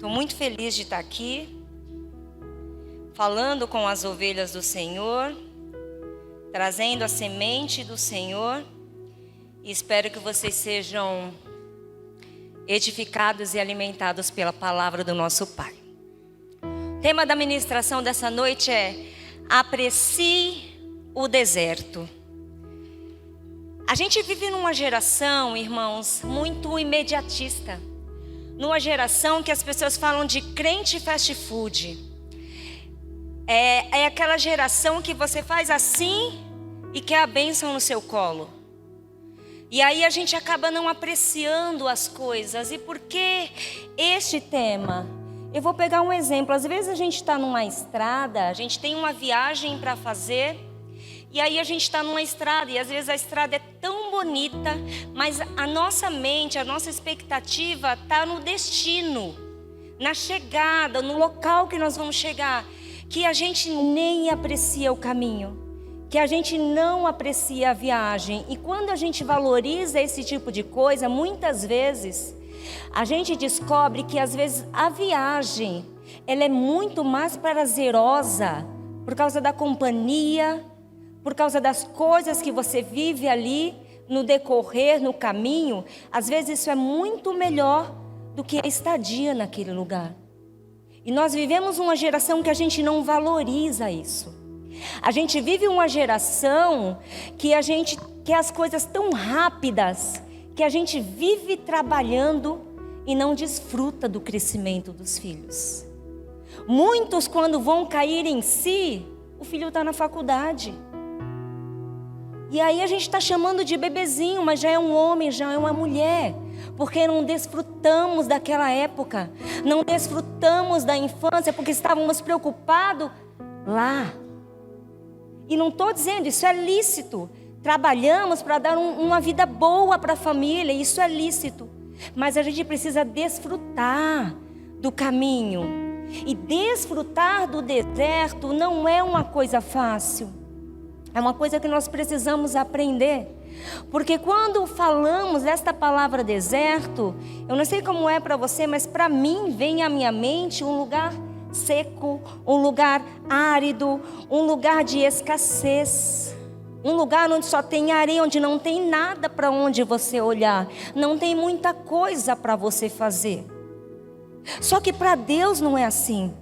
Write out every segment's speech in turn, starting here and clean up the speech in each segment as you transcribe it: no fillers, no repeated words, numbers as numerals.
Estou muito feliz de estar aqui, falando com as ovelhas do Senhor, trazendo a semente do Senhor, e espero que vocês sejam edificados e alimentados pela palavra do nosso Pai. O tema da ministração dessa noite é: aprecie o deserto. A gente vive numa geração, irmãos, muito imediatista. Numa geração que as pessoas falam de crente fast food. É aquela geração que você faz assim e quer a bênção no seu colo. E aí a gente acaba não apreciando as coisas. E por que este tema? Eu vou pegar um exemplo. Às vezes a gente está numa estrada, a gente tem uma viagem para fazer. E aí a gente está numa estrada e às vezes a estrada é tão bonita, mas a nossa mente, a nossa expectativa está no destino, na chegada, no local que nós vamos chegar, que a gente nem aprecia o caminho, que a gente não aprecia a viagem. E quando a gente valoriza esse tipo de coisa, muitas vezes a gente descobre que às vezes a viagem ela é muito mais prazerosa por causa da companhia, por causa das coisas que você vive ali no decorrer, no caminho. Às vezes isso é muito melhor do que a estadia naquele lugar. E nós vivemos uma geração que a gente não valoriza isso. A gente vive uma geração que quer as coisas tão rápidas, que a gente vive trabalhando e não desfruta do crescimento dos filhos. Muitos, quando vão cair em si, o filho está na faculdade. E aí a gente está chamando de bebezinho, mas já é um homem, já é uma mulher. Porque não desfrutamos daquela época. Não desfrutamos da infância porque estávamos preocupados lá. E não estou dizendo, isso é lícito. Trabalhamos para dar uma vida boa para a família, isso é lícito. Mas a gente precisa desfrutar do caminho. E desfrutar do deserto não é uma coisa fácil. É uma coisa que nós precisamos aprender. Porque quando falamos desta palavra deserto, eu não sei como é para você, mas para mim vem à minha mente um lugar seco, um lugar árido, um lugar de escassez. Um lugar onde só tem areia, onde não tem nada para onde você olhar. Não tem muita coisa para você fazer. Só que para Deus não é assim.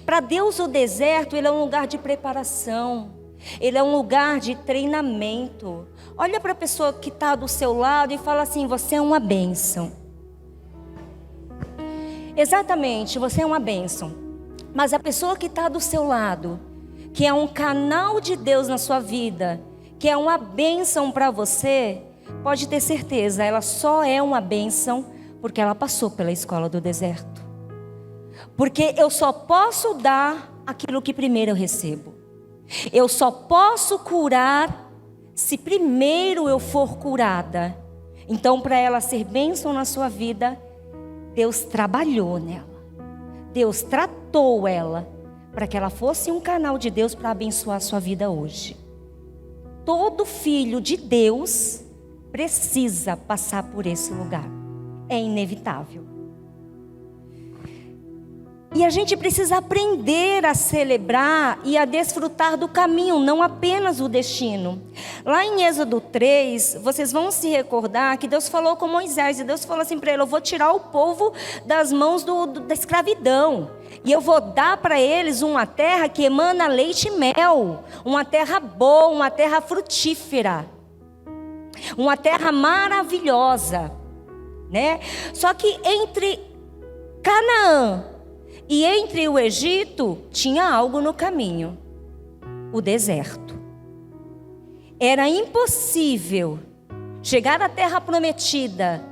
Para Deus o deserto ele é um lugar de preparação. Ele é um lugar de treinamento. Olha para a pessoa que está do seu lado e fala assim: você é uma bênção. Exatamente, você é uma bênção. Mas a pessoa que está do seu lado, que é um canal de Deus na sua vida, que é uma bênção para você, pode ter certeza, ela só é uma bênção porque ela passou pela escola do deserto. Porque eu só posso dar aquilo que primeiro eu recebo. Eu só posso curar se primeiro eu for curada. Então, para ela ser bênção na sua vida, Deus trabalhou nela. Deus tratou ela para que ela fosse um canal de Deus para abençoar a sua vida hoje. Todo filho de Deus precisa passar por esse lugar. É inevitável. E a gente precisa aprender a celebrar e a desfrutar do caminho, não apenas o destino. Lá em Êxodo 3, vocês vão se recordar que Deus falou com Moisés. E Deus falou assim para ele: eu vou tirar o povo das mãos da escravidão. E eu vou dar para eles uma terra que emana leite e mel. Uma terra boa, uma terra frutífera. Uma terra maravilhosa, né? Só que entre Canaã e entre o Egito, tinha algo no caminho: o deserto. Era impossível chegar à terra prometida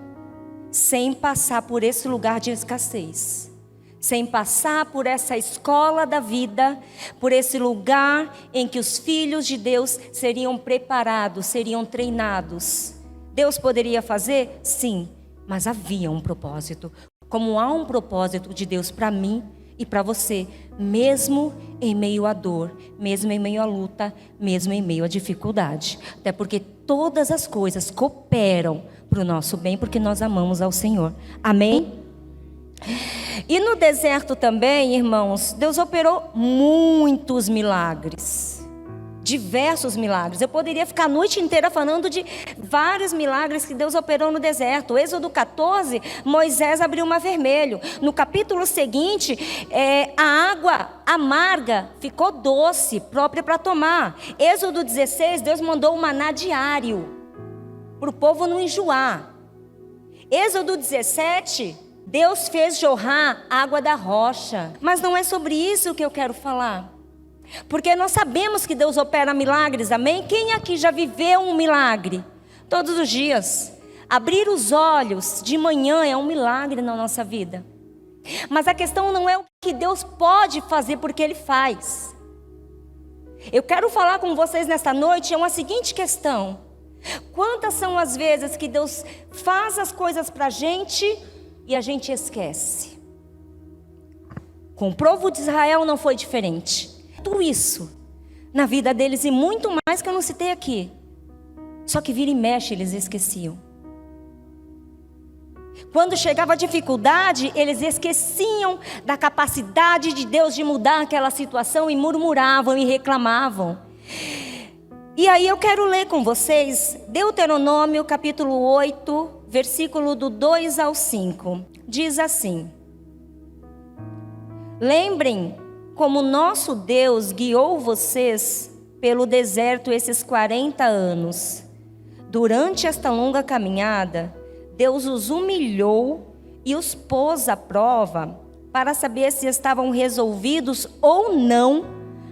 sem passar por esse lugar de escassez. Sem passar por essa escola da vida, por esse lugar em que os filhos de Deus seriam preparados, seriam treinados. Deus poderia fazer? Sim, mas havia um propósito. Como há um propósito de Deus para mim e para você, mesmo em meio à dor, mesmo em meio à luta, mesmo em meio à dificuldade. Até porque todas as coisas cooperam para o nosso bem, porque nós amamos ao Senhor. Amém? E no deserto também, irmãos, Deus operou muitos milagres. Diversos milagres. Eu poderia ficar a noite inteira falando de vários milagres que Deus operou no deserto. Êxodo 14, Moisés abriu o mar vermelho. No capítulo seguinte, a água amarga ficou doce, própria para tomar. Êxodo 16, Deus mandou um maná diário, para o povo não enjoar. Êxodo 17, Deus fez jorrar água da rocha. Mas não é sobre isso que eu quero falar. Porque nós sabemos que Deus opera milagres, amém? Quem aqui já viveu um milagre? Todos os dias. Abrir os olhos de manhã é um milagre na nossa vida. Mas a questão não é o que Deus pode fazer, porque Ele faz. Eu quero falar com vocês nesta noite, é uma seguinte questão. Quantas são as vezes que Deus faz as coisas para a gente e a gente esquece? Com o povo de Israel não foi diferente. Tudo isso na vida deles e muito mais que eu não citei aqui. Só que vira e mexe eles esqueciam. Quando chegava a dificuldade, eles esqueciam da capacidade de Deus de mudar aquela situação e murmuravam e reclamavam. E aí eu quero ler com vocês Deuteronômio capítulo 8, versículo do 2 ao 5. Diz assim: lembrem como nosso Deus guiou vocês pelo deserto esses 40 anos. Durante esta longa caminhada, Deus os humilhou e os pôs à prova para saber se estavam resolvidos ou não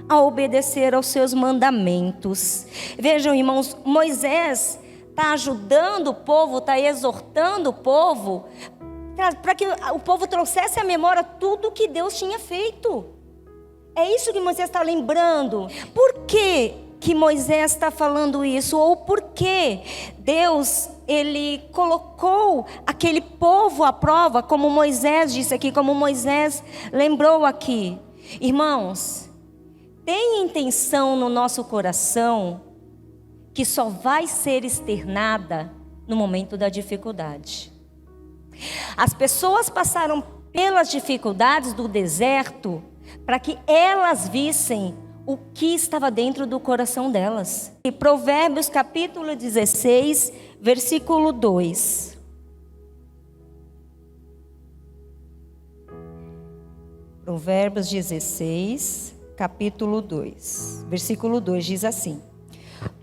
a obedecer aos seus mandamentos. Vejam, irmãos, Moisés está ajudando o povo, está exortando o povo, para que o povo trouxesse à memória tudo que Deus tinha feito. É isso que Moisés está lembrando. Por que Moisés está falando isso? Ou por que Deus, Ele colocou aquele povo à prova, como Moisés disse aqui, como Moisés lembrou aqui? Irmãos, tem intenção no nosso coração que só vai ser externada no momento da dificuldade. As pessoas passaram pelas dificuldades do deserto para que elas vissem o que estava dentro do coração delas. E Provérbios capítulo 16, versículo 2. Provérbios 16, capítulo 2, versículo 2 diz assim: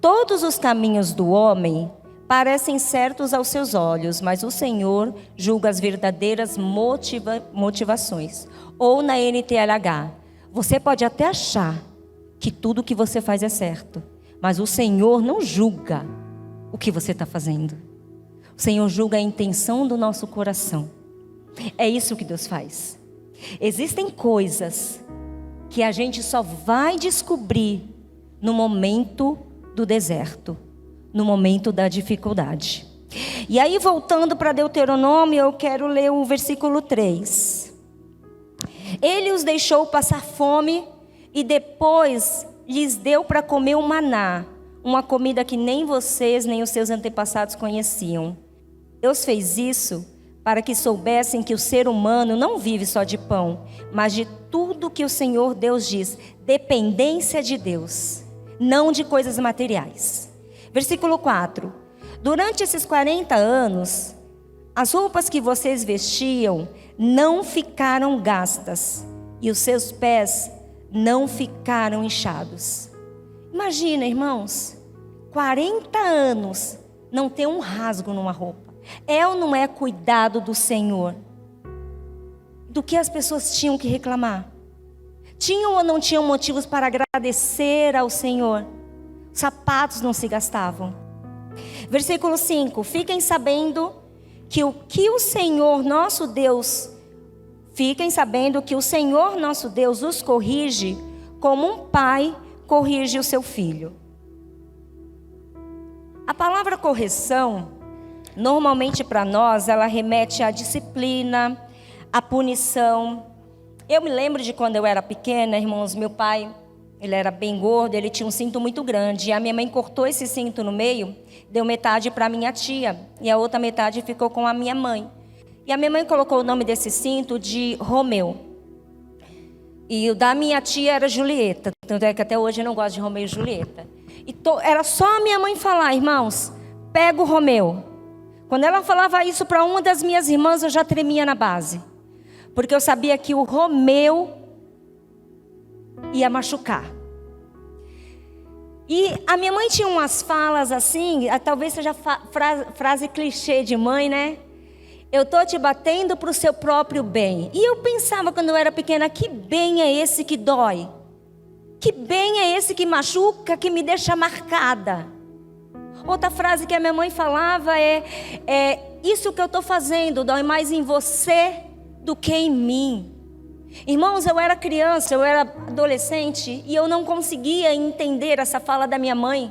todos os caminhos do homem parecem certos aos seus olhos, mas o Senhor julga as verdadeiras motivações. Ou na NTLH, você pode até achar que tudo que você faz é certo, mas o Senhor não julga o que você está fazendo. O Senhor julga a intenção do nosso coração. É isso que Deus faz. Existem coisas que a gente só vai descobrir no momento do deserto, no momento da dificuldade. E aí, voltando para Deuteronômio, eu quero ler o versículo 3. Ele os deixou passar fome e depois lhes deu para comer o maná, uma comida que nem vocês nem os seus antepassados conheciam. Deus fez isso para que soubessem que o ser humano não vive só de pão, mas de tudo que o Senhor Deus diz, dependência de Deus, não de coisas materiais. Versículo 4. Durante esses 40 anos, as roupas que vocês vestiam não ficaram gastas e os seus pés não ficaram inchados. Imagina, irmãos, 40 anos não ter um rasgo numa roupa. É ou não é cuidado do Senhor? Do que as pessoas tinham que reclamar? Tinham ou não tinham motivos para agradecer ao Senhor? Os sapatos não se gastavam. Versículo 5. Fiquem sabendo que o Senhor nosso Deus os corrige como um pai corrige o seu filho. A palavra correção, normalmente para nós, ela remete à disciplina, à punição. Eu me lembro de quando eu era pequena, irmãos, meu pai, ele era bem gordo, ele tinha um cinto muito grande. E a minha mãe cortou esse cinto no meio, deu metade para minha tia, e a outra metade ficou com a minha mãe. E a minha mãe colocou o nome desse cinto de Romeu. E o da minha tia era Julieta. Tanto é que até hoje eu não gosto de Romeu e Julieta. E era só a minha mãe falar, irmãos, pega o Romeu. Quando ela falava isso para uma das minhas irmãs, eu já tremia na base. Porque eu sabia que o Romeu ia machucar. E a minha mãe tinha umas falas assim, talvez seja frase clichê de mãe, né? Eu tô te batendo para o seu próprio bem. E eu pensava quando eu era pequena, que bem é esse que dói? Que bem é esse que machuca, que me deixa marcada? Outra frase que a minha mãe falava é isso que eu estou fazendo dói mais em você do que em mim. Irmãos, eu era criança, eu era adolescente e eu não conseguia entender essa fala da minha mãe.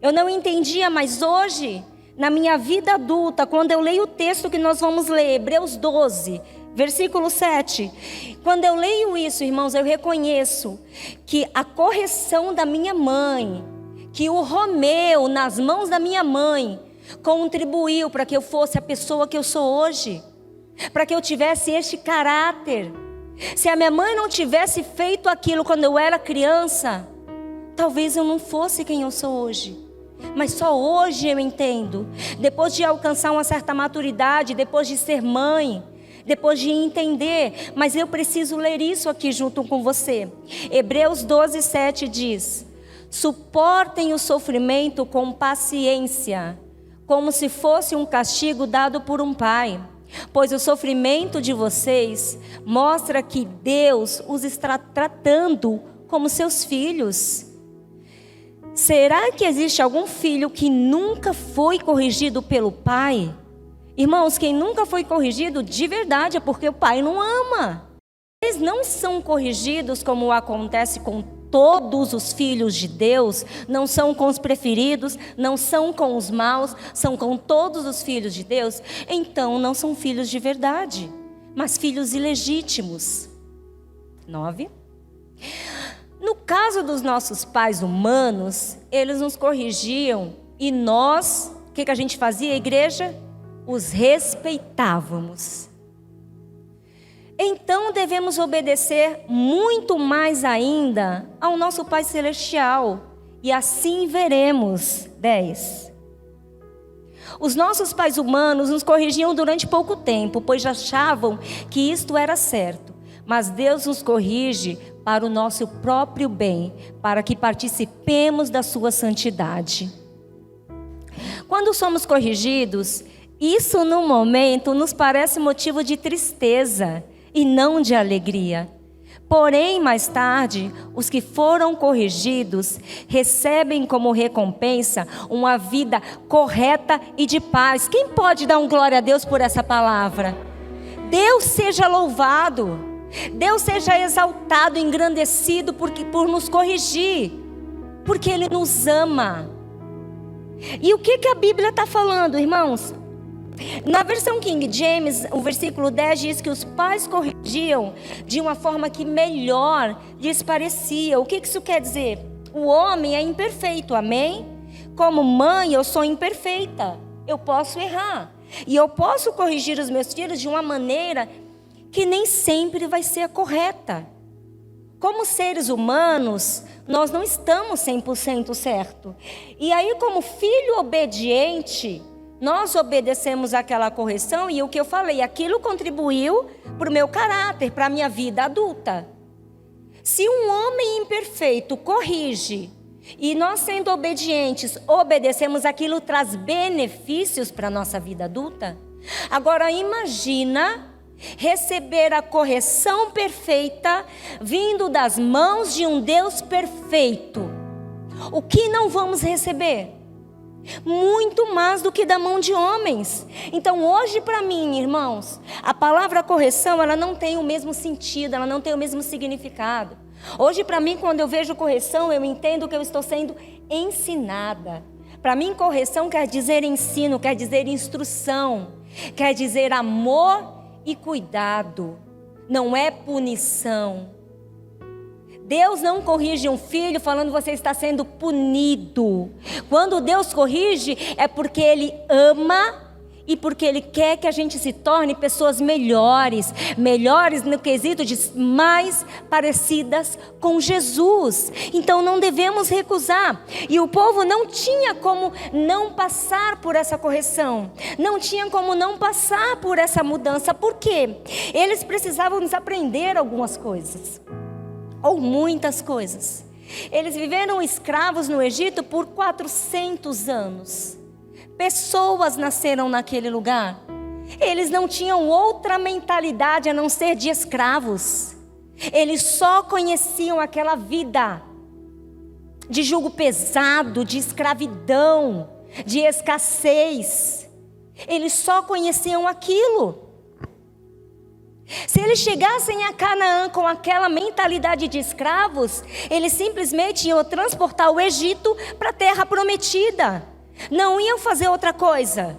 Eu não entendia, mas hoje, na minha vida adulta, quando eu leio o texto que nós vamos ler, Hebreus 12, versículo 7. Quando eu leio isso, irmãos, eu reconheço que a correção da minha mãe, que o Romeu, nas mãos da minha mãe, contribuiu para que eu fosse a pessoa que eu sou hoje. Para que eu tivesse este caráter. Se a minha mãe não tivesse feito aquilo quando eu era criança, talvez eu não fosse quem eu sou hoje. Mas só hoje eu entendo. Depois de alcançar uma certa maturidade, depois de ser mãe, depois de entender. Mas eu preciso ler isso aqui junto com você. Hebreus 12, 7 diz: suportem o sofrimento com paciência, como se fosse um castigo dado por um pai. Pois o sofrimento de vocês mostra que Deus os está tratando como seus filhos. Será que existe algum filho que nunca foi corrigido pelo pai? Irmãos, quem nunca foi corrigido de verdade é porque o pai não ama. Eles não são corrigidos como acontece com todos os filhos de Deus, não são com os preferidos, não são com os maus, são com todos os filhos de Deus. Então não são filhos de verdade, mas filhos ilegítimos. 9. No caso dos nossos pais humanos, eles nos corrigiam e nós, o que a gente fazia, igreja? Os respeitávamos. Então devemos obedecer muito mais ainda ao nosso Pai Celestial. E assim veremos. 10. Os nossos pais humanos nos corrigiam durante pouco tempo, pois achavam que isto era certo. Mas Deus nos corrige para o nosso próprio bem, para que participemos da sua santidade. Quando somos corrigidos, isso no momento nos parece motivo de tristeza e não de alegria. Porém, mais tarde, os que foram corrigidos recebem como recompensa uma vida correta e de paz. Quem pode dar um glória a Deus por essa palavra? Deus seja louvado, Deus seja exaltado, engrandecido por nos corrigir, porque Ele nos ama. E o que a Bíblia está falando, irmãos? Na versão King James, o versículo 10 diz que os pais corrigiam de uma forma que melhor lhes parecia. O que isso quer dizer? O homem é imperfeito, amém? Como mãe, eu sou imperfeita, eu posso errar. E eu posso corrigir os meus filhos de uma maneira que nem sempre vai ser a correta. Como seres humanos, nós não estamos 100% certo. E aí, como filho obediente, nós obedecemos aquela correção e o que eu falei, aquilo contribuiu para o meu caráter, para a minha vida adulta. Se um homem imperfeito corrige e nós sendo obedientes, obedecemos, aquilo traz benefícios para a nossa vida adulta. Agora imagina receber a correção perfeita vindo das mãos de um Deus perfeito. O que não vamos receber? Muito mais do que da mão de homens. Então hoje para mim, irmãos, a palavra correção, ela não tem o mesmo sentido, ela não tem o mesmo significado. Hoje para mim, quando eu vejo correção, eu entendo que eu estou sendo ensinada. Para mim, correção quer dizer ensino, quer dizer instrução, quer dizer amor e cuidado, não é punição. Deus não corrige um filho falando você está sendo punido. Quando Deus corrige é porque Ele ama E porque Ele quer que a gente se torne pessoas melhores. Melhores no quesito de mais parecidas com Jesus. Então não devemos recusar. E o povo não tinha como não passar por essa correção. Não tinha como não passar por essa mudança. Por quê? Eles precisavam desaprender algumas coisas. Ou muitas coisas. Eles viveram escravos no Egito por 400 anos. Pessoas nasceram naquele lugar. Eles não tinham outra mentalidade a não ser de escravos. Eles só conheciam aquela vida de jugo pesado, de escravidão, de escassez. Eles só conheciam aquilo. Se eles chegassem a Canaã com aquela mentalidade de escravos, eles simplesmente iam transportar o Egito para a terra prometida. Não iam fazer outra coisa.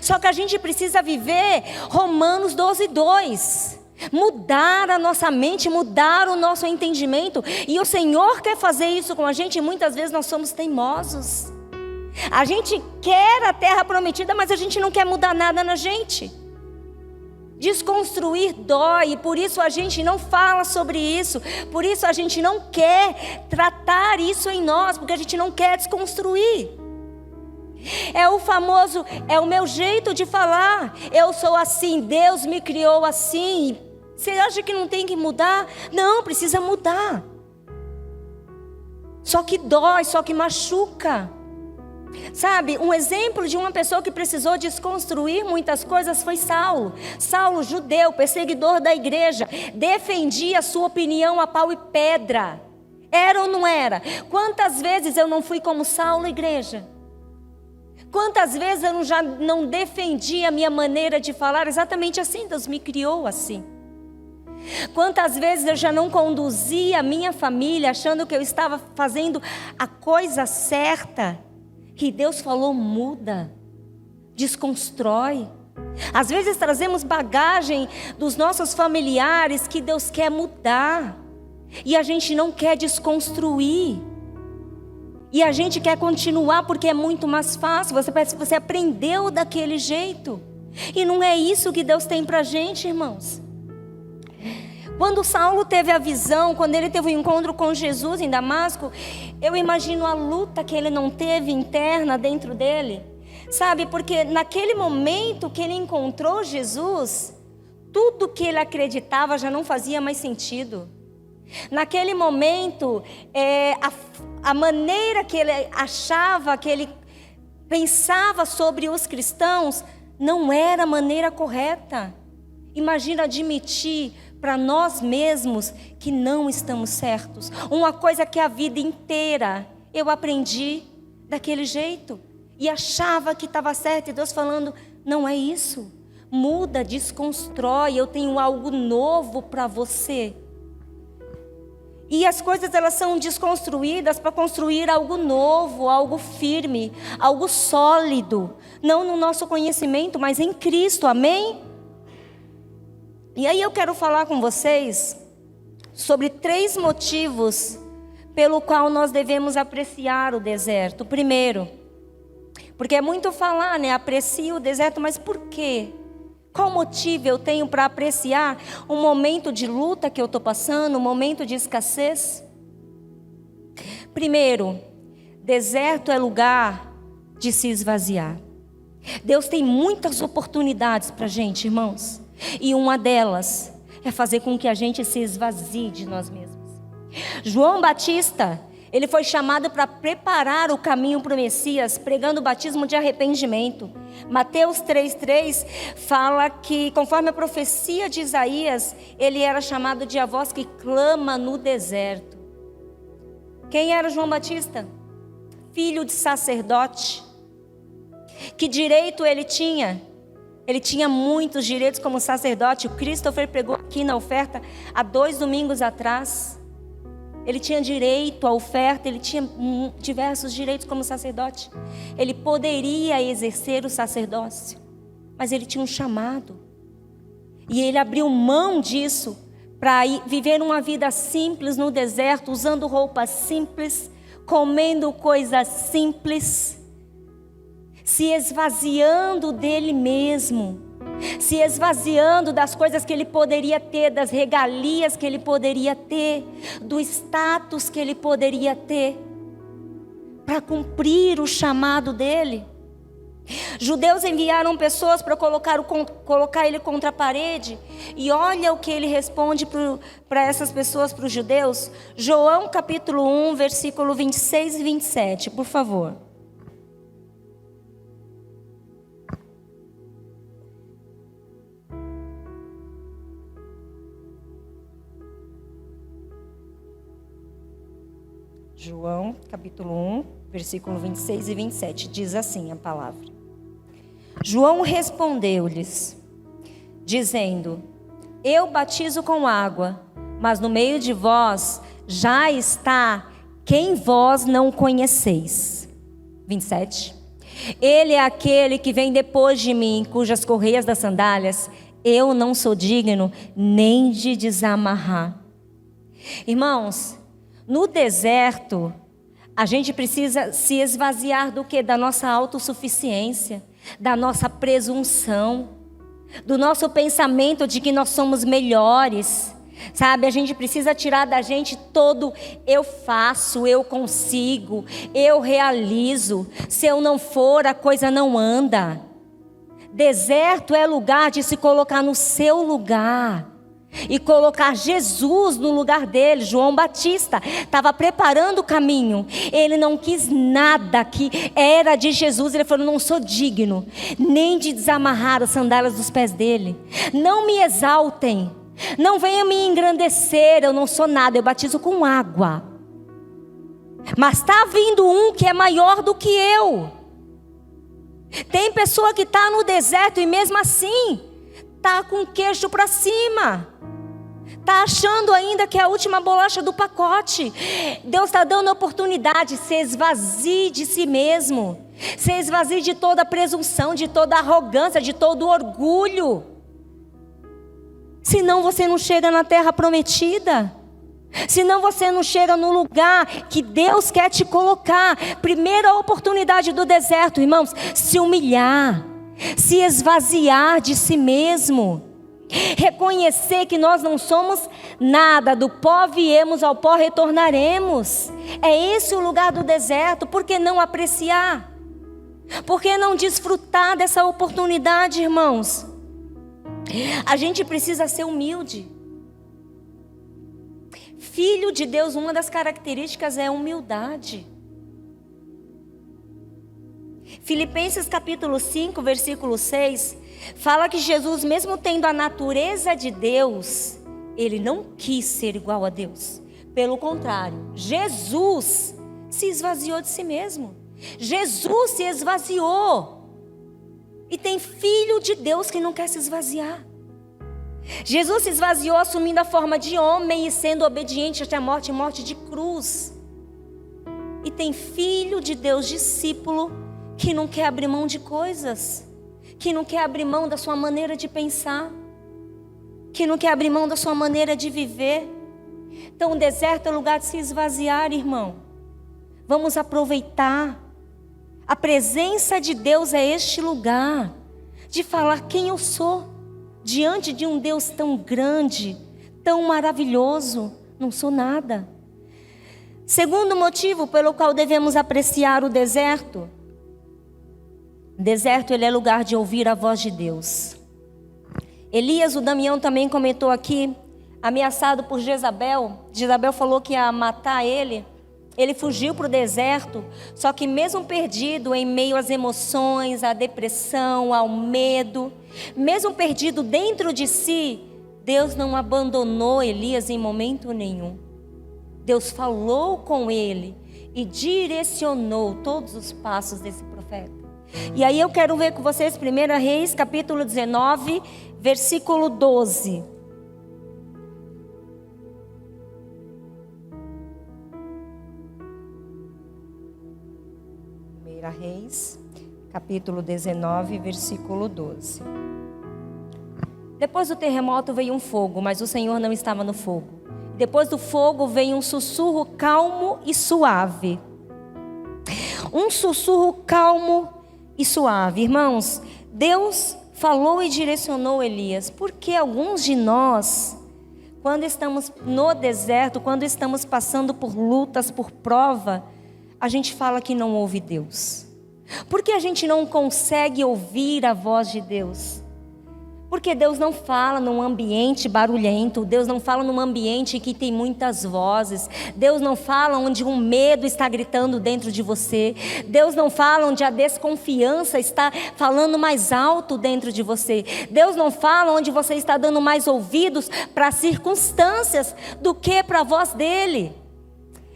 Só que a gente precisa viver Romanos 12:2. Mudar a nossa mente, mudar o nosso entendimento. E o Senhor quer fazer isso com a gente. E muitas vezes nós somos teimosos. A gente quer a terra prometida, mas a gente não quer mudar nada na gente. Desconstruir dói, e por isso a gente não fala sobre isso. Por isso a gente não quer tratar isso em nós, porque a gente não quer desconstruir. É o famoso, é o meu jeito de falar. Eu sou assim, Deus me criou assim. Você acha que não tem que mudar? Não, precisa mudar. Só que dói, só que machuca. Sabe, um exemplo de uma pessoa que precisou desconstruir muitas coisas foi Saulo. Saulo, judeu, perseguidor da igreja, defendia a sua opinião a pau e pedra. Era ou não era? Quantas vezes eu não fui como Saulo, igreja? Quantas vezes eu já não defendi a minha maneira de falar exatamente assim? Deus me criou assim. Quantas vezes eu já não conduzi a minha família achando que eu estava fazendo a coisa certa? E Deus falou, muda, desconstrói. Às vezes trazemos bagagem dos nossos familiares que Deus quer mudar. E a gente não quer desconstruir. E a gente quer continuar porque é muito mais fácil. Você parece que você aprendeu daquele jeito. E não é isso que Deus tem pra gente, irmãos. Quando Saulo teve a visão, quando ele teve o encontro com Jesus em Damasco, eu imagino a luta que ele não teve interna dentro dele. Sabe, porque naquele momento que ele encontrou Jesus, tudo que ele acreditava já não fazia mais sentido. Naquele momento, a maneira que ele achava, que ele pensava sobre os cristãos, não era a maneira correta. Imagina admitir para nós mesmos que não estamos certos. Uma coisa que a vida inteira eu aprendi daquele jeito. E achava que estava certo. E Deus falando, não é isso. Muda, desconstrói. Eu tenho algo novo para você. E as coisas elas são desconstruídas para construir algo novo, algo firme, algo sólido. Não no nosso conhecimento, mas em Cristo, amém? E aí eu quero falar com vocês sobre 3 motivos pelo qual nós devemos apreciar o deserto. Primeiro, porque é muito falar, né? Aprecie o deserto, mas por quê? Qual motivo eu tenho para apreciar um momento de luta que eu estou passando, um momento de escassez? Primeiro, deserto é lugar de se esvaziar. Deus tem muitas oportunidades para a gente, irmãos. E uma delas é fazer com que a gente se esvazie de nós mesmos. João Batista, ele foi chamado para preparar o caminho para o Messias, pregando o batismo de arrependimento. Mateus 3,3 fala que, conforme a profecia de Isaías, ele era chamado de a voz que clama no deserto. Quem era João Batista? Filho de sacerdote. Que direito ele tinha? Ele tinha muitos direitos como sacerdote. O Christopher pregou aqui na oferta há 2 domingos atrás. Ele tinha direito à oferta, ele tinha diversos direitos como sacerdote. Ele poderia exercer o sacerdócio, mas ele tinha um chamado. E ele abriu mão disso para viver uma vida simples no deserto, usando roupas simples, comendo coisas simples, se esvaziando dele mesmo, se esvaziando das coisas que ele poderia ter, das regalias que ele poderia ter, do status que ele poderia ter, para cumprir o chamado dele. Judeus enviaram pessoas para colocar ele contra a parede, e olha o que ele responde para essas pessoas, para os judeus. João capítulo 1, versículo 26 e 27, por favor. João capítulo 1, versículo 26 e 27, diz assim a palavra. João respondeu-lhes, dizendo: eu batizo com água, mas no meio de vós já está quem vós não conheceis. 27. Ele é aquele que vem depois de mim, cujas correias das sandálias eu não sou digno nem de desamarrar. Irmãos, no deserto, a gente precisa se esvaziar do quê? Da nossa autossuficiência, da nossa presunção, do nosso pensamento de que nós somos melhores, sabe? A gente precisa tirar da gente todo eu faço, eu consigo, eu realizo. Se eu não for, a coisa não anda. Deserto é lugar de se colocar no seu lugar e colocar Jesus no lugar dele. João Batista estava preparando o caminho. Ele não quis nada que era de Jesus. Ele falou: não sou digno nem de desamarrar as sandálias dos pés dele. Não me exaltem, não venham me engrandecer, eu não sou nada, eu batizo com água, mas está vindo um que é maior do que eu. Tem pessoa que está no deserto e mesmo assim está com o queixo para cima, está achando ainda que é a última bolacha do pacote. Deus está dando a oportunidade. Se esvazie de si mesmo, se esvazie de toda a presunção, de toda a arrogância, de todo o orgulho. Senão você não chega na terra prometida. Senão você não chega no lugar que Deus quer te colocar. Primeira oportunidade do deserto, irmãos: se humilhar, se esvaziar de si mesmo. Reconhecer que nós não somos nada, do pó viemos, ao pó retornaremos. É esse o lugar do deserto. Por que não apreciar? Por que não desfrutar dessa oportunidade, irmãos? A gente precisa ser humilde. Filho de Deus, uma das características é a humildade. Filipenses capítulo 5, versículo 6, fala que Jesus, mesmo tendo a natureza de Deus, ele não quis ser igual a Deus. Pelo contrário, Jesus se esvaziou de si mesmo. Jesus se esvaziou. E tem filho de Deus que não quer se esvaziar. Jesus se esvaziou assumindo a forma de homem e sendo obediente até a morte, morte de cruz. E tem filho de Deus, discípulo, que não quer abrir mão de coisas, que não quer abrir mão da sua maneira de pensar, que não quer abrir mão da sua maneira de viver. Então o deserto é lugar de se esvaziar, irmão. Vamos aproveitar. A presença de Deus é este lugar de falar quem eu sou diante de um Deus tão grande, tão maravilhoso. Não sou nada. Segundo motivo pelo qual devemos apreciar o deserto. O deserto, ele é lugar de ouvir a voz de Deus. Elias, o Damião também comentou aqui, ameaçado por Jezabel. Jezabel falou que ia matar ele. Ele fugiu para o deserto, só que mesmo perdido em meio às emoções, à depressão, ao medo, mesmo perdido dentro de si, Deus não abandonou Elias em momento nenhum. Deus falou com ele e direcionou todos os passos desse profeta. E aí eu quero ver com vocês 1 Reis, capítulo 19, versículo 12. 1 Reis, capítulo 19, versículo 12. Depois do terremoto veio um fogo, mas o Senhor não estava no fogo. Depois do fogo veio um sussurro calmo e suave. Um sussurro calmo e suave. Irmãos, Deus falou e direcionou Elias, porque alguns de nós, quando estamos no deserto, quando estamos passando por lutas, por prova, a gente fala que não ouve Deus. Por que a gente não consegue ouvir a voz de Deus? Porque Deus não fala num ambiente barulhento, Deus não fala num ambiente que tem muitas vozes, Deus não fala onde um medo está gritando dentro de você, Deus não fala onde a desconfiança está falando mais alto dentro de você, Deus não fala onde você está dando mais ouvidos para as circunstâncias do que para a voz dele.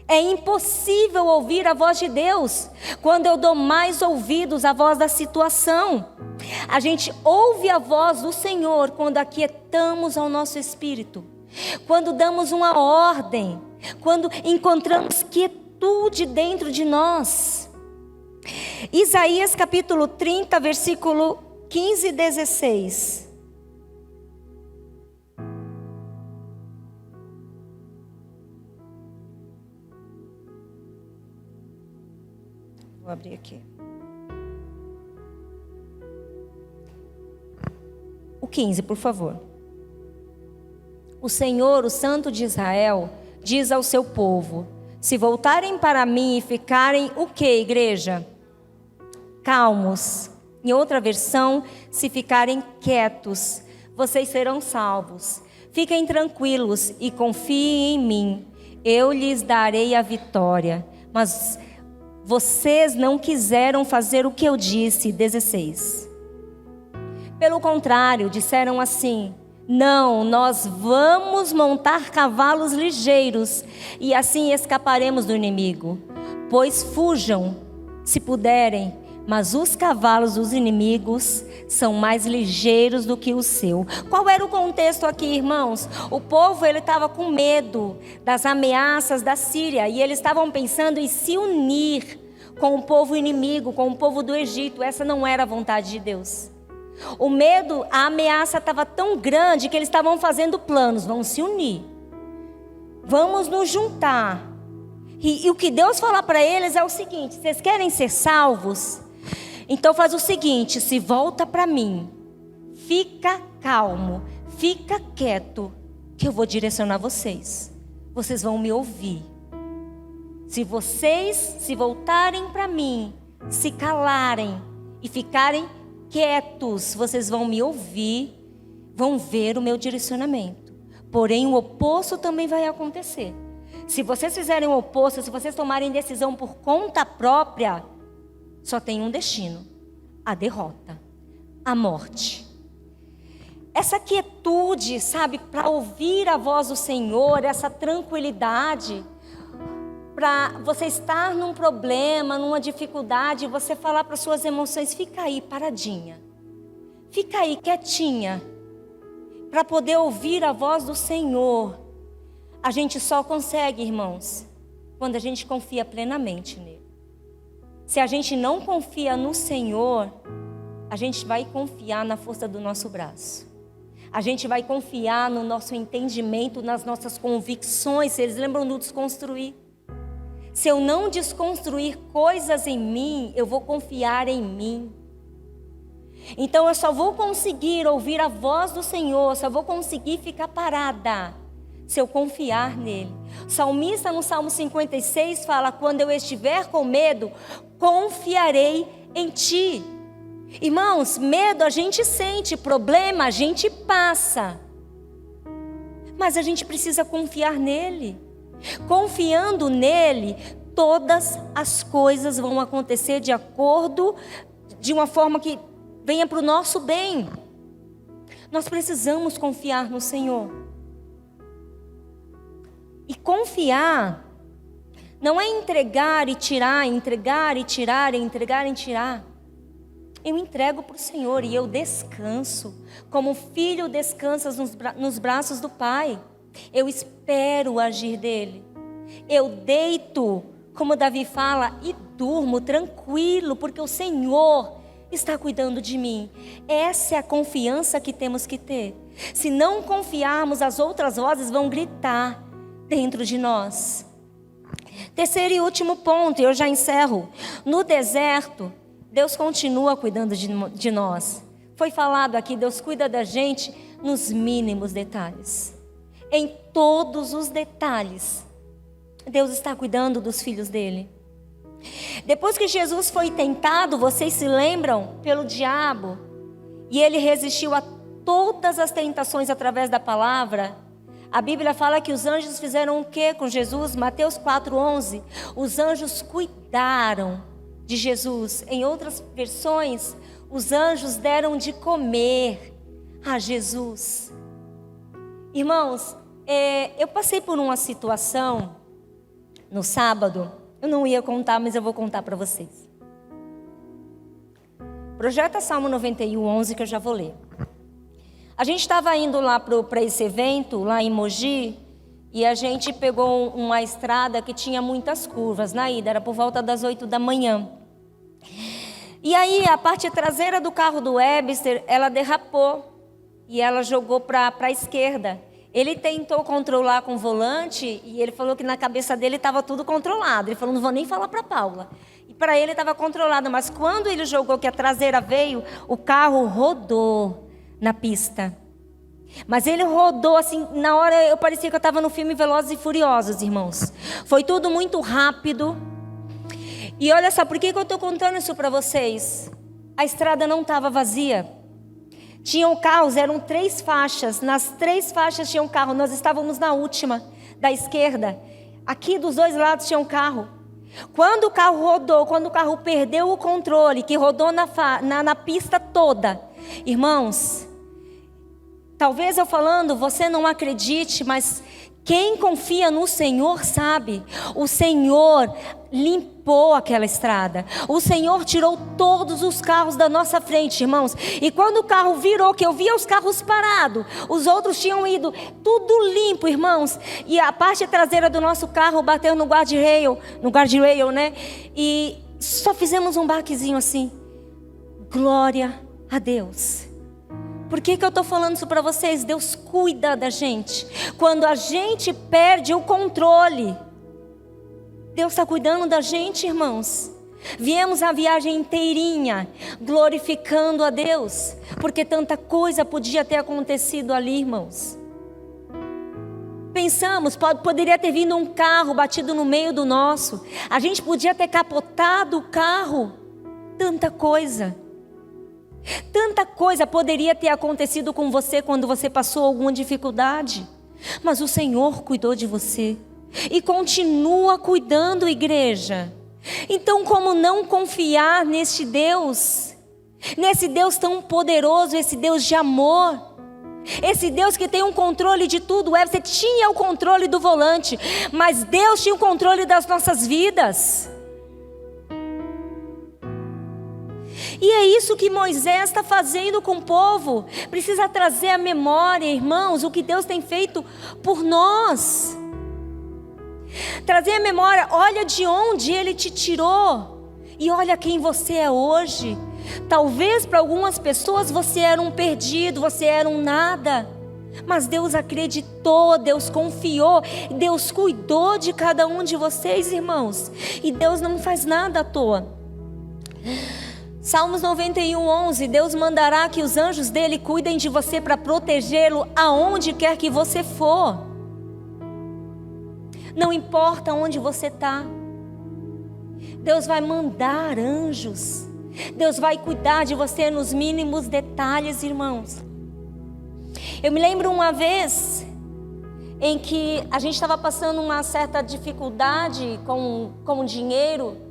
É impossível ouvir a voz de Deus quando eu dou mais ouvidos à voz da situação. A gente ouve a voz do Senhor quando aquietamos ao nosso espírito, quando damos uma ordem, quando encontramos quietude dentro de nós. Isaías capítulo 30, versículo 15 e 16. Vou abrir aqui. O 15, por favor. O Senhor, o Santo de Israel, diz ao seu povo: se voltarem para mim e ficarem o quê, igreja? Calmos. Em outra versão, se ficarem quietos, vocês serão salvos. Fiquem tranquilos e confiem em mim. Eu lhes darei a vitória. Mas vocês não quiseram fazer o que eu disse. 16. Pelo contrário, disseram assim: não, nós vamos montar cavalos ligeiros e assim escaparemos do inimigo. Pois fujam, se puderem, mas os cavalos dos inimigos são mais ligeiros do que o seu. Qual era o contexto aqui, irmãos? O povo estava com medo das ameaças da Síria e eles estavam pensando em se unir com o povo inimigo, com o povo do Egito. Essa não era a vontade de Deus. O medo, a ameaça estava tão grande que eles estavam fazendo planos. Vamos se unir, vamos nos juntar. E o que Deus fala para eles é o seguinte: vocês querem ser salvos? Então faz o seguinte: se volta para mim, fica calmo, fica quieto, que eu vou direcionar vocês. Vocês vão me ouvir. Se vocês se voltarem para mim, se calarem e ficarem quietos, vocês vão me ouvir, vão ver o meu direcionamento. Porém, o oposto também vai acontecer. Se vocês fizerem o oposto, se vocês tomarem decisão por conta própria, só tem um destino: a derrota, a morte. Essa quietude, sabe, para ouvir a voz do Senhor, essa tranquilidade, para você estar num problema, numa dificuldade, você falar para suas emoções: fica aí paradinha, fica aí quietinha, para poder ouvir a voz do Senhor. A gente só consegue, irmãos, quando a gente confia plenamente nele. Se a gente não confia no Senhor, a gente vai confiar na força do nosso braço. A gente vai confiar no nosso entendimento, nas nossas convicções. Vocês lembram do desconstruir? Se eu não desconstruir coisas em mim, eu vou confiar em mim. Então eu só vou conseguir ouvir a voz do Senhor, só vou conseguir ficar parada se eu confiar nele. O salmista no Salmo 56 fala: quando eu estiver com medo, confiarei em ti. Irmãos, medo a gente sente, problema a gente passa, mas a gente precisa confiar nele. Confiando nele, todas as coisas vão acontecer de acordo, de uma forma que venha para o nosso bem. Nós precisamos confiar no Senhor. E confiar não é entregar e tirar, entregar e tirar, entregar e tirar. Eu entrego para o Senhor e eu descanso, como filho descansa nos braços do Pai. Eu espero o agir dele. Eu deito, como Davi fala, e durmo tranquilo, porque o Senhor está cuidando de mim. Essa é a confiança que temos que ter. Se não confiarmos, as outras vozes vão gritar dentro de nós. Terceiro e último ponto, e eu já encerro. No deserto, Deus continua cuidando de nós. Foi falado aqui, Deus cuida da gente nos mínimos detalhes. Em todos os detalhes, Deus está cuidando dos filhos dele. Depois que Jesus foi tentado, vocês se lembram, pelo diabo, e ele resistiu a todas as tentações através da palavra. A Bíblia fala que os anjos fizeram o que com Jesus? Mateus 4:11. Os anjos cuidaram de Jesus. Em outras versões, os anjos deram de comer a Jesus. Irmãos, eu passei por uma situação no sábado. Eu não ia contar, mas eu vou contar para vocês. Projeta Salmo 91:11, que eu já vou ler. A gente estava indo lá para esse evento, lá em Mogi, e a gente pegou uma estrada que tinha muitas curvas na ida, era por volta das 8 da manhã. E aí a parte traseira do carro do Webster, ela derrapou e ela jogou para a esquerda. Ele tentou controlar com o volante e ele falou que na cabeça dele estava tudo controlado. Ele falou, não vou nem falar para Paula. E para ele estava controlado, mas quando ele jogou que a traseira veio, o carro rodou na pista. Mas ele rodou assim, na hora eu parecia que eu estava no filme Velozes e Furiosos, irmãos. Foi tudo muito rápido. E olha só, por que eu estou contando isso para vocês? A estrada não estava vazia. Tinham carros, eram 3 faixas. Nas 3 faixas tinha um carro. Nós estávamos na última, da esquerda. Aqui dos 2 lados tinha um carro. Quando o carro rodou, quando o carro perdeu o controle, que rodou na pista toda. Irmãos, talvez eu falando, você não acredite, mas quem confia no Senhor sabe. O Senhor limpou aquela estrada. O Senhor tirou todos os carros da nossa frente, irmãos. E quando o carro virou, que eu via os carros parados, os outros tinham ido, tudo limpo, irmãos. E a parte traseira do nosso carro bateu no guardrail, né? E só fizemos um baquezinho assim. Glória a Deus. Por que eu estou falando isso para vocês? Deus cuida da gente. Quando a gente perde o controle, Deus está cuidando da gente, irmãos. Viemos a viagem inteirinha, glorificando a Deus, porque tanta coisa podia ter acontecido ali, irmãos. Pensamos, poderia ter vindo um carro batido no meio do nosso. A gente podia ter capotado o carro. Tanta coisa. Tanta coisa poderia ter acontecido com você quando você passou alguma dificuldade. Mas o Senhor cuidou de você. E continua cuidando, igreja. Então, como não confiar neste Deus? Nesse Deus tão poderoso, esse Deus de amor. Esse Deus que tem um controle de tudo. Você tinha o controle do volante, mas Deus tinha o controle das nossas vidas. E é isso que Moisés está fazendo com o povo. Precisa trazer à memória, irmãos, o que Deus tem feito por nós. Trazer à memória, olha de onde Ele te tirou. E olha quem você é hoje. Talvez para algumas pessoas você era um perdido, você era um nada. Mas Deus acreditou, Deus confiou, Deus cuidou de cada um de vocês, irmãos. E Deus não faz nada à toa. Salmos 91:11, Deus mandará que os anjos dele cuidem de você para protegê-lo aonde quer que você for. Não importa onde você está. Deus vai mandar anjos. Deus vai cuidar de você nos mínimos detalhes, irmãos. Eu me lembro uma vez em que a gente estava passando uma certa dificuldade com dinheiro.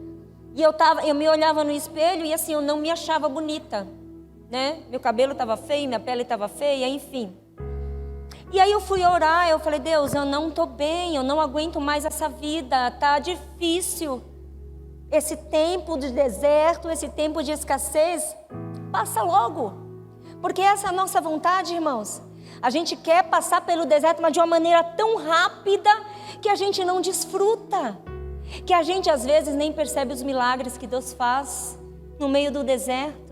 E eu me olhava no espelho e assim, eu não me achava bonita, né? Meu cabelo estava feio, minha pele estava feia, enfim. E aí eu fui orar, eu falei, Deus, eu não estou bem, eu não aguento mais essa vida, tá difícil. Esse tempo de deserto, esse tempo de escassez, passa logo. Porque essa é a nossa vontade, irmãos. A gente quer passar pelo deserto, mas de uma maneira tão rápida que a gente não desfruta. Que a gente às vezes nem percebe os milagres que Deus faz no meio do deserto.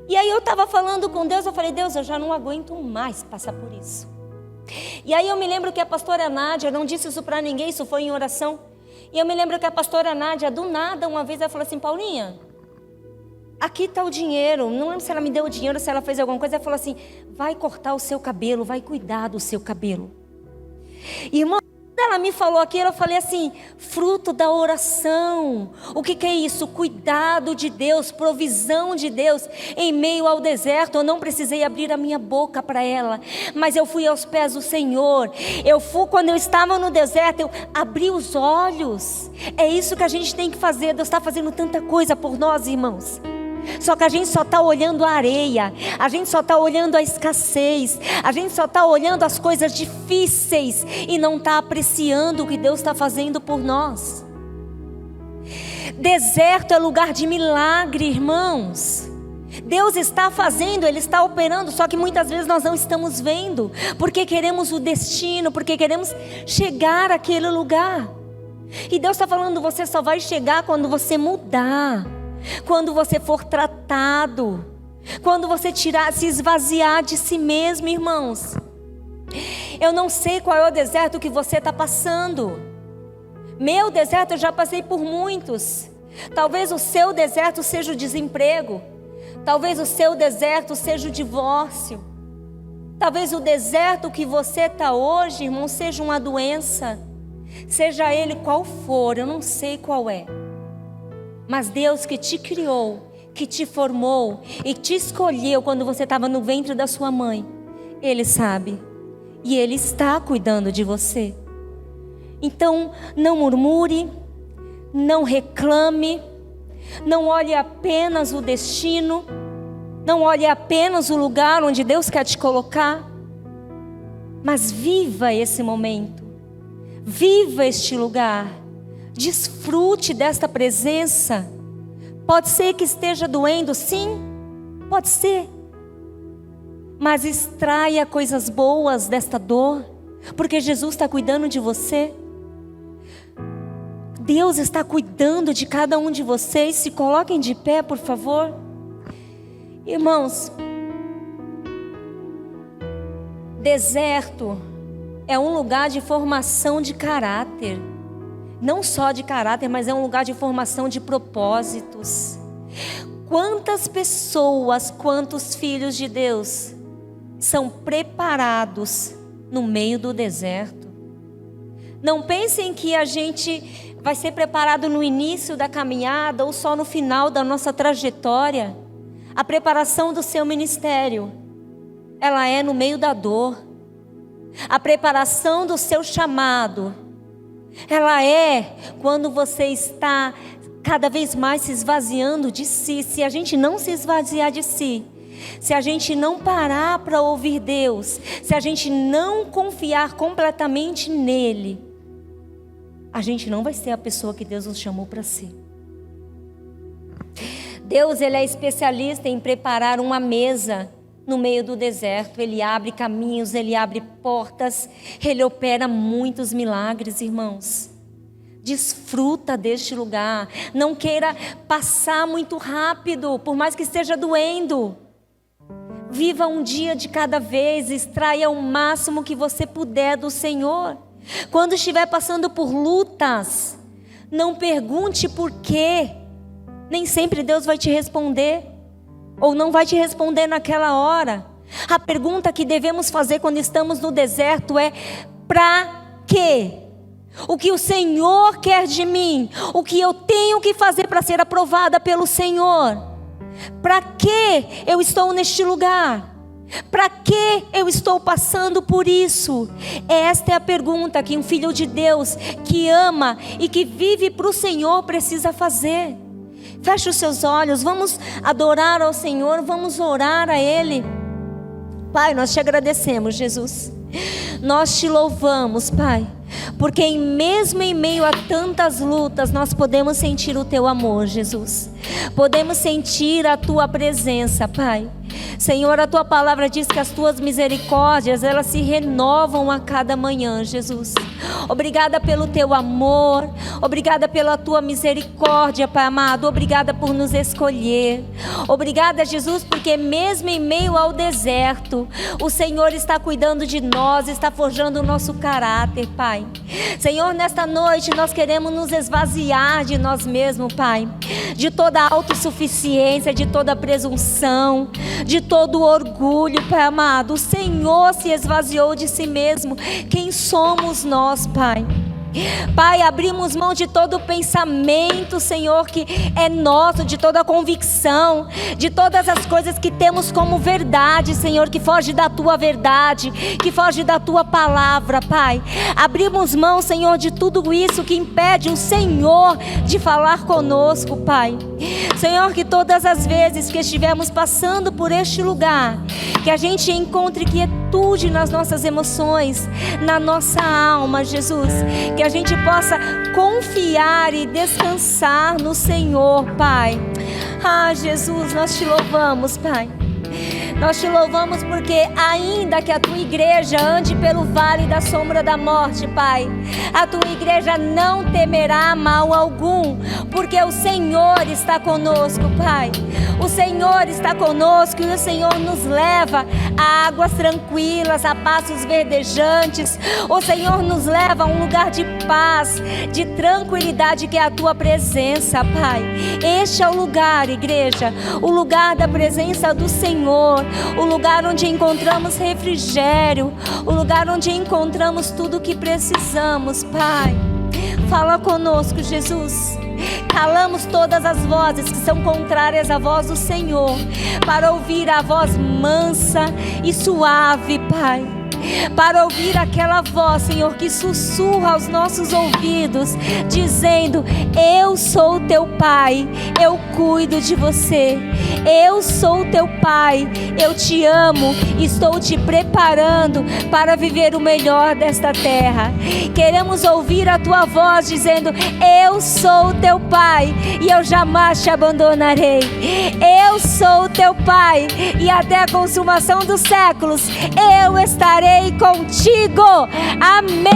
E aí eu estava falando com Deus, eu falei, Deus, eu já não aguento mais passar por isso. E aí eu me lembro que a pastora Nádia, não disse isso para ninguém, isso foi em oração. E eu me lembro que a pastora Nádia, do nada, uma vez ela falou assim, Paulinha, aqui está o dinheiro. Não lembro se ela me deu o dinheiro, se ela fez alguma coisa. Ela falou assim, vai cortar o seu cabelo, vai cuidar do seu cabelo. Irmão, quando ela me falou aquilo, eu falei assim, fruto da oração. O que é isso? Cuidado de Deus, provisão de Deus em meio ao deserto. Eu não precisei abrir a minha boca para ela, mas eu fui aos pés do Senhor. Quando eu estava no deserto, eu abri os olhos. É isso que a gente tem que fazer. Deus está fazendo tanta coisa por nós, irmãos. Só que a gente só está olhando a areia, a gente só está olhando a escassez, a gente só está olhando as coisas difíceis e não está apreciando o que Deus está fazendo por nós. Deserto é lugar de milagre, irmãos. Deus está fazendo, Ele está operando, só que muitas vezes nós não estamos vendo, porque queremos o destino, porque queremos chegar àquele lugar. E Deus está falando, você só vai chegar quando você mudar. Quando você for tratado, quando você se esvaziar de si mesmo, irmãos. Eu não sei qual é o deserto que você está passando. Meu deserto eu já passei por muitos. Talvez o seu deserto seja o desemprego. Talvez o seu deserto seja o divórcio. Talvez o deserto que você está hoje, irmão, seja uma doença. Seja ele qual for, eu não sei qual é. Mas Deus que te criou, que te formou e te escolheu quando você estava no ventre da sua mãe, Ele sabe e Ele está cuidando de você. Então não murmure, não reclame, não olhe apenas o destino, não olhe apenas o lugar onde Deus quer te colocar, mas viva esse momento, viva este lugar. Desfrute desta presença. Pode ser que esteja doendo, sim, pode ser. Mas extraia coisas boas desta dor, porque Jesus está cuidando de você. Deus está cuidando de cada um de vocês. Se coloquem de pé, por favor. Irmãos, deserto é um lugar de formação de caráter. Não só de caráter, mas é um lugar de formação de propósitos. Quantas pessoas, quantos filhos de Deus são preparados no meio do deserto? Não pensem que a gente vai ser preparado no início da caminhada ou só no final da nossa trajetória. A preparação do seu ministério, ela é no meio da dor. A preparação do seu chamado, ela é quando você está cada vez mais se esvaziando de si. Se a gente não se esvaziar de si, se a gente não parar para ouvir Deus, se a gente não confiar completamente nele, a gente não vai ser a pessoa que Deus nos chamou para ser. Deus, Ele é especialista em preparar uma mesa no meio do deserto. Ele abre caminhos, Ele abre portas, Ele opera muitos milagres, irmãos. Desfruta deste lugar. Não queira passar muito rápido, por mais que esteja doendo. Viva um dia de cada vez, extraia o máximo que você puder do Senhor. Quando estiver passando por lutas, não pergunte por quê. Nem sempre Deus vai te responder, ou não vai te responder naquela hora. A pergunta que devemos fazer quando estamos no deserto é: para quê? O que o Senhor quer de mim? O que eu tenho que fazer para ser aprovada pelo Senhor? Para que eu estou neste lugar? Para que eu estou passando por isso? Esta é a pergunta que um filho de Deus que ama e que vive para o Senhor precisa fazer. Feche os seus olhos, vamos adorar ao Senhor, vamos orar a Ele. Pai, nós te agradecemos, Jesus. Nós te louvamos, Pai, porque mesmo em meio a tantas lutas, nós podemos sentir o Teu amor, Jesus. Podemos sentir a Tua presença, Pai. Senhor, a tua palavra diz que as tuas misericórdias, elas se renovam a cada manhã, Jesus. Obrigada pelo teu amor, obrigada pela tua misericórdia, Pai amado, obrigada por nos escolher. Obrigada, Jesus, porque mesmo em meio ao deserto, o Senhor está cuidando de nós, está forjando o nosso caráter, Pai. Senhor, nesta noite nós queremos nos esvaziar de nós mesmos, Pai, de toda a autossuficiência, de toda a presunção, de todo o orgulho, Pai amado. O Senhor se esvaziou de si mesmo. Quem somos nós, Pai? Pai, abrimos mão de todo o pensamento, Senhor, que é nosso, de toda a convicção, de todas as coisas que temos como verdade, Senhor, que foge da tua verdade, que foge da tua palavra, Pai. Abrimos mão, Senhor, de tudo isso que impede o Senhor de falar conosco, Pai. Senhor, que todas as vezes que estivermos passando por este lugar, que a gente encontre quietude nas nossas emoções, na nossa alma, Jesus, que a gente possa confiar e descansar no Senhor, Pai. Ah, Jesus, nós te louvamos, Pai. Nós te louvamos porque ainda que a tua igreja ande pelo vale da sombra da morte, Pai, a tua igreja não temerá mal algum, porque o Senhor está conosco, Pai. O Senhor está conosco e o Senhor nos leva a águas tranquilas, a pastos verdejantes. O Senhor nos leva a um lugar de paz, de tranquilidade, que é a tua presença, Pai. Este é o lugar, igreja, o lugar da presença do Senhor, o lugar onde encontramos refrigério, o lugar onde encontramos tudo o que precisamos, Pai. Fala conosco, Jesus. Calamos todas as vozes que são contrárias à voz do Senhor, para ouvir a voz mansa e suave, Pai. Para ouvir aquela voz, Senhor, que sussurra aos nossos ouvidos, dizendo: eu sou teu Pai, eu cuido de você. Eu sou teu Pai, eu te amo, estou te preparando para viver o melhor desta terra. Queremos ouvir a tua voz dizendo: eu sou teu Pai e eu jamais te abandonarei. Eu sou teu Pai e até a consumação dos séculos eu estarei contigo. Amém.